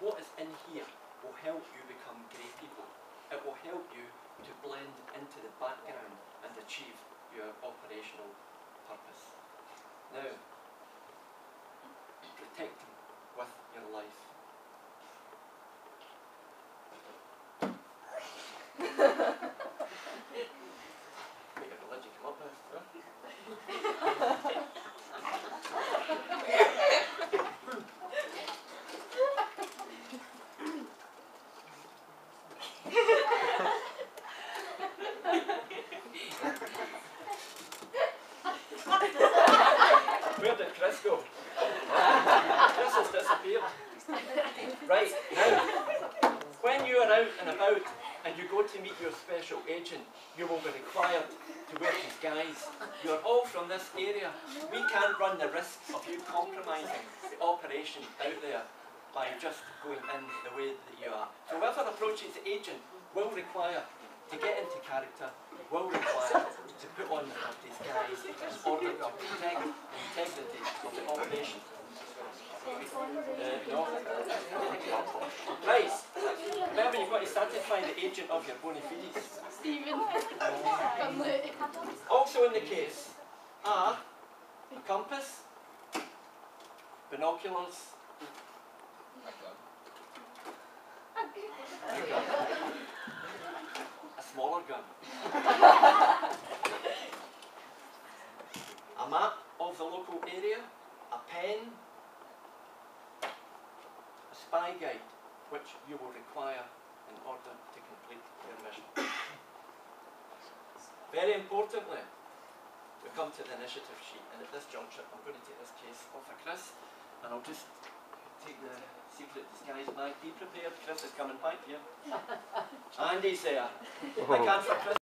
what is in here will help you become great people. It will help you to blend into the background and achieve your operational purpose. Now, protect them with your life. Make your religion come up now. Where did Chris go? Chris has disappeared. Right, now, when you are out and about and you go to meet your special agent, you will be required to wear disguise. You are all from this area. We can't run the risk of you compromising the operation out there by just going in the way that you are. So whoever approaches the agent will require to get into character, will require to put on a disguise in order to protect the integrity of the operation. No. Right. Remember, you've got to satisfy the agent of your bona fides. Stephen. Also in the case are a compass, binoculars, a gun, a smaller gun, a map of the local area, a pen, a spy guide, which you will require in order to complete your mission. Very importantly, we come to the initiative sheet, and at this juncture I'm going to take this case off of Chris, and I'll just take the secret disguise bag. Be prepared, Chris is coming back here. Andy's there. I can't for Chris.